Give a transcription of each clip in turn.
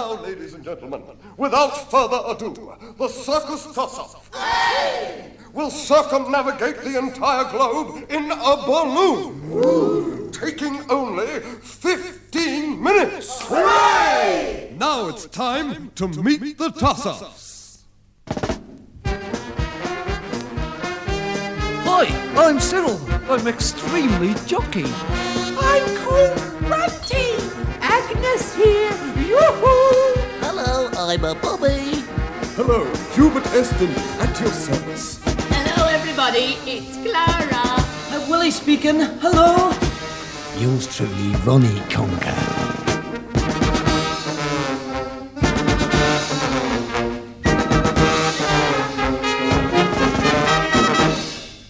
now, ladies and gentlemen, without further ado, the Circus Tosov will circumnavigate the entire globe in a balloon, taking only 15 minutes. Hooray! Now it's time to meet the Tosovs. Hi, I'm Cyril. I'm extremely jockey. I'm cool Runty. Agnes here. Yoo-hoo! Hello, I'm a Bobby. Hello, Hubert Eston at your service. Hello, everybody. It's Clara. Willie speaking. Hello. Yours truly, Ronnie Conker.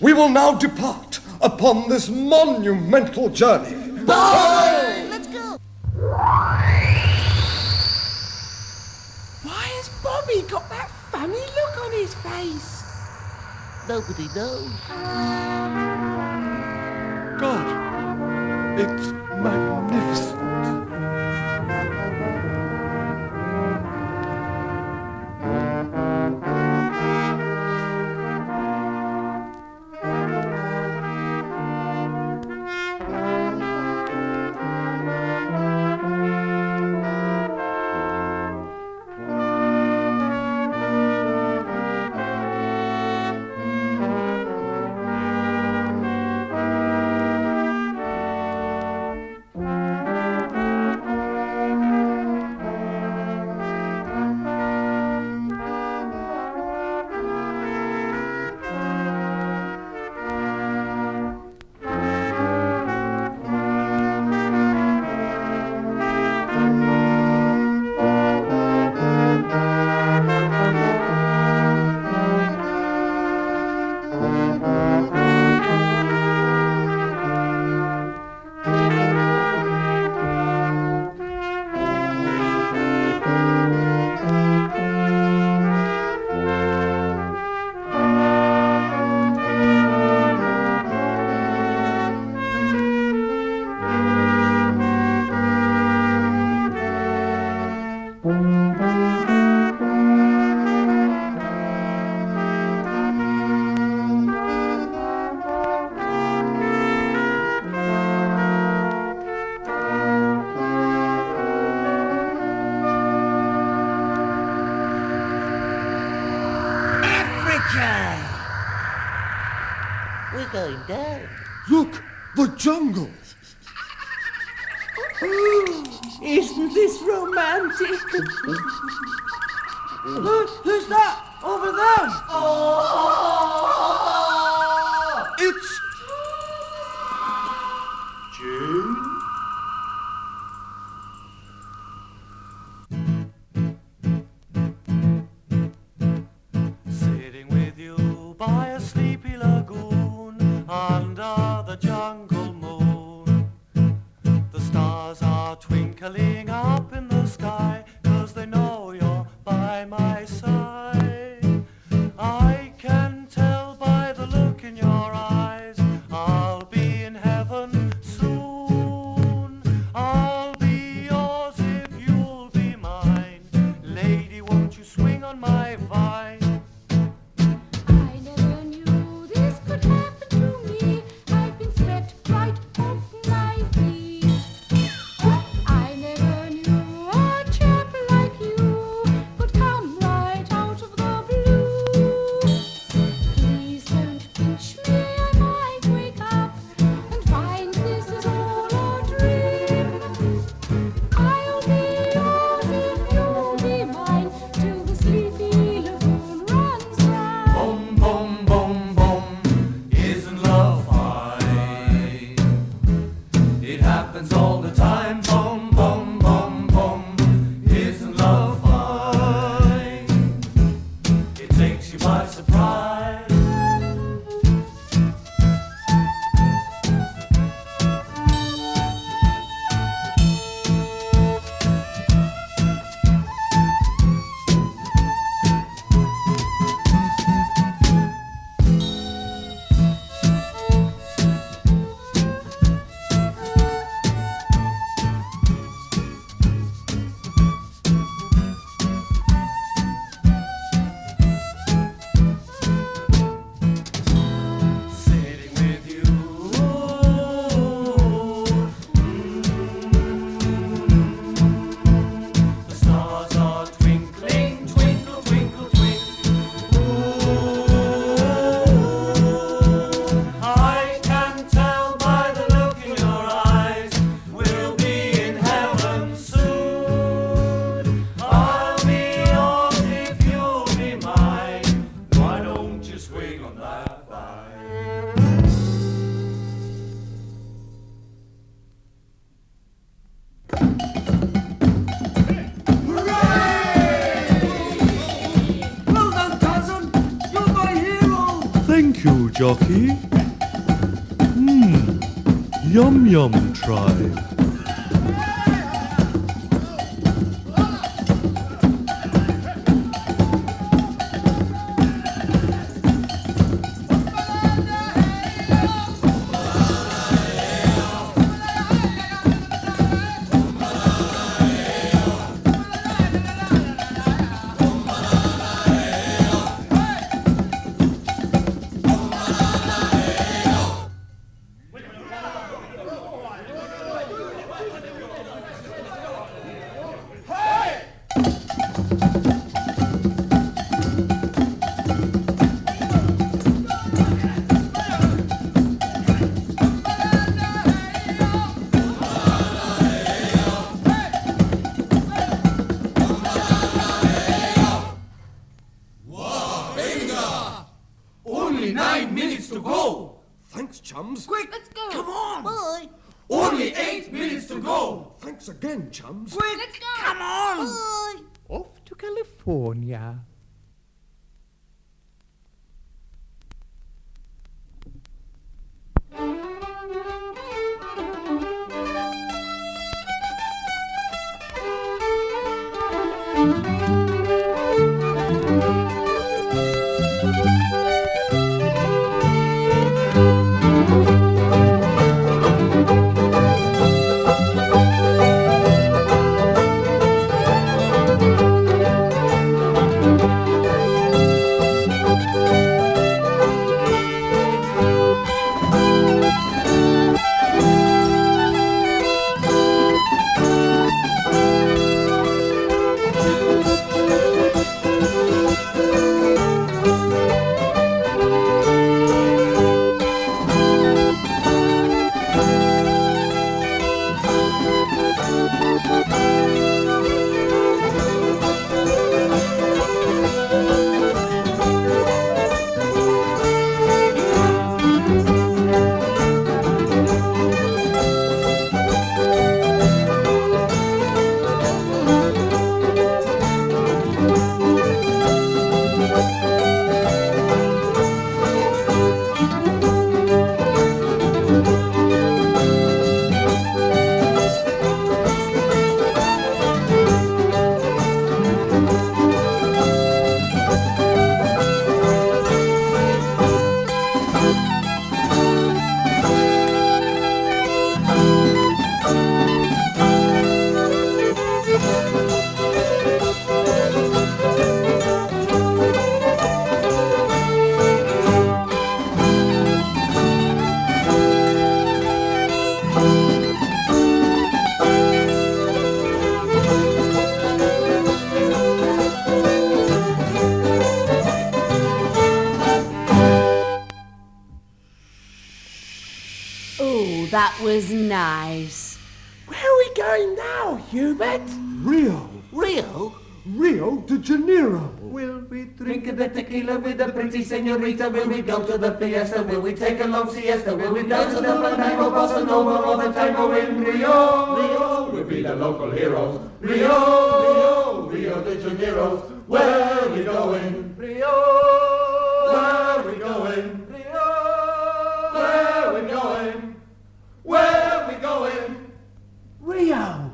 We will now depart upon this monumental journey. Bye! Let's go! Why has Bobby got that funny look on his face? Nobody knows. God, it's magnificent. We're going down. Look, the jungle. Isn't this romantic? Who's that over there? It's June. Sitting with you by a sleepy lagoon under the jungle moon. The stars are twinkling up in the sky 'cause they know you're by my side. I can tell by the look in your eyes I'll be in heaven soon. I'll be yours if you'll be mine. Lady, won't you swing on my vine? I never knew this could happen to me. I've been swept right off my feet. I never knew a chap like you could come right out of the blue. Please don't pinch me, I might wake up and find this is all a dream. I'll be yours if you'll be mine till the sleepy lagoon runs dry. Boom, boom, boom, boom, isn't love fine? It happens all the time. Boom, boom, boom, boom, isn't love fine? It takes you by surprise. jockey. Yum Yum tribe. Only 9 minutes to go. Thanks, chums. Quick, Let's go. come on. Bye. Only 8 minutes to go. Thanks again, chums. Quick, Let's go. come on. Bye. Off to California. That was nice. Where are we going now, Hubert? Rio. Rio? Rio de Janeiro. Will we drink the tequila with the pretty senorita? Will we go to the fiesta? Will we take a long siesta? Will we go to the Panama, Bossa Nova, or the tango in Rio? Rio, we'll be the local heroes. Rio, Rio de Janeiro. Where are we going? Rio, where are we going? Rio, where are we going? Where are we going? Rio.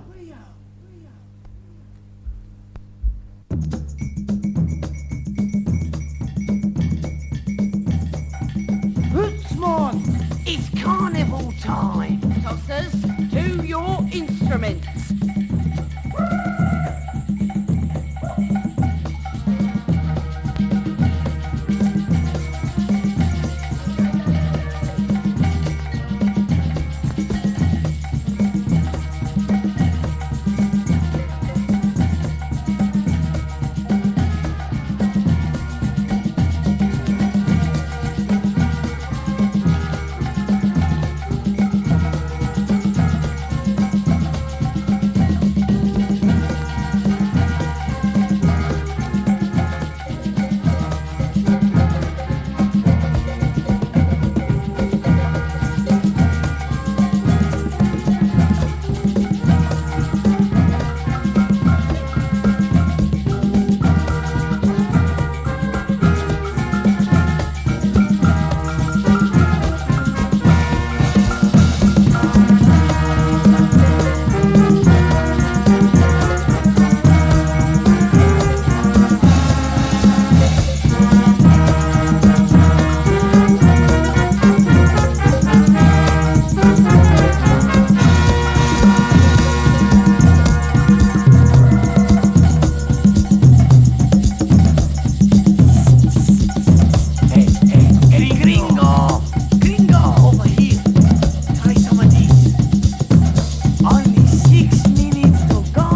Footsbarn, It's carnival time. Tossers, to your instruments. Only 6 minutes to go.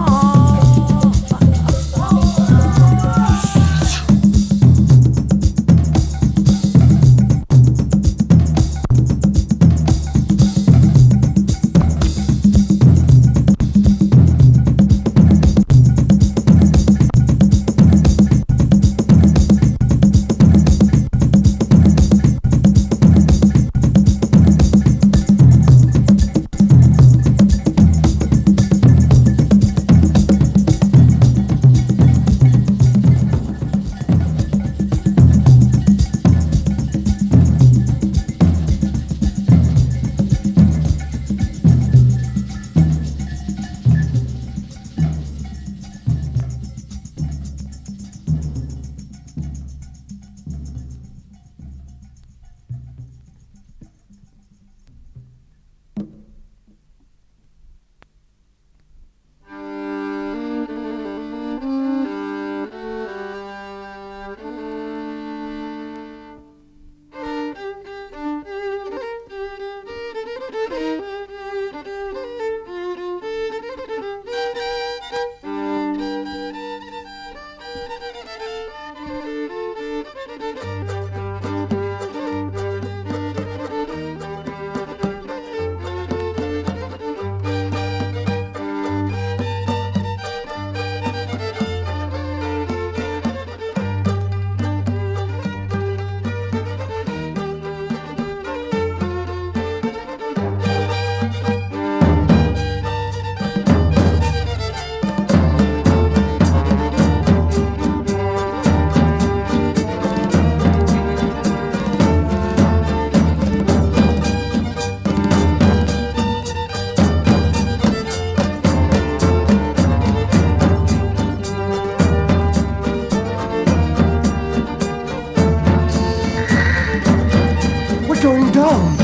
Going down.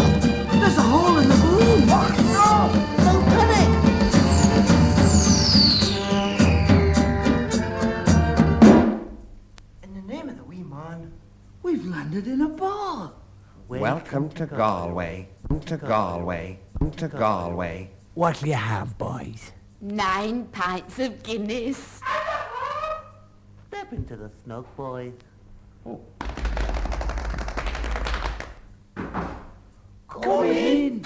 There's a hole in the room. No, don't panic. In the name of the wee man, We've landed in a bar. Welcome to Galway. To Galway. To Galway. what'll you have, boys? 9 pints of Guinness. Step into the snug, boys. Come in.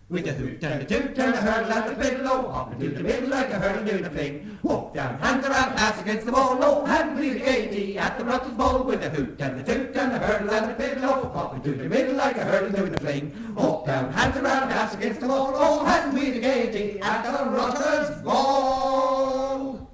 With a hoot and a toot and a hurl and a fiddle, oh, hop into the middle like a hurl doing a fling. Walk down, hands around, ass against the wall, oh, hand with the gaiety at the Rutters ball. With a hoot and a toot and a hurl and a fiddle, oh, hop into the middle like a hurl doing a fling. Walk down, hands around, ass against the wall, oh, hand with the gaiety at the Rutters ball.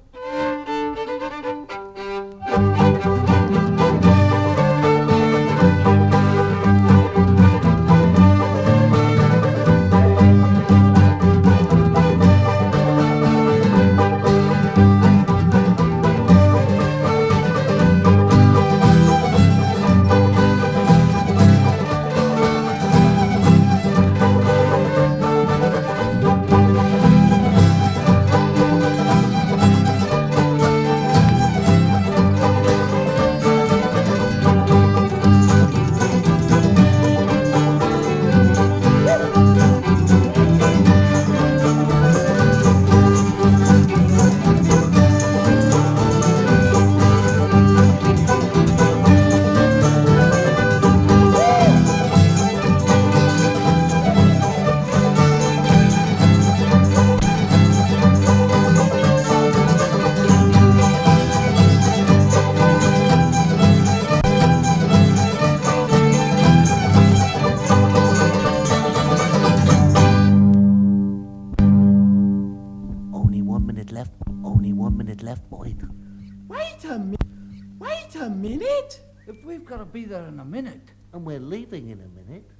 If we've got to be there in a minute. And we're leaving in a minute.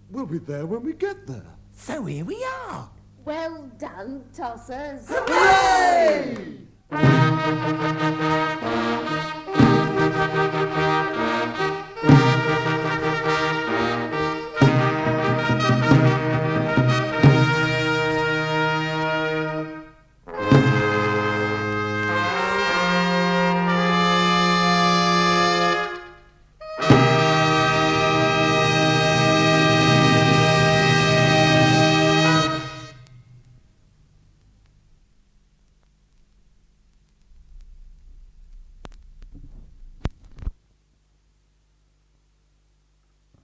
We'll be there when we get there. So here we are. Well done, Tossers. Hooray!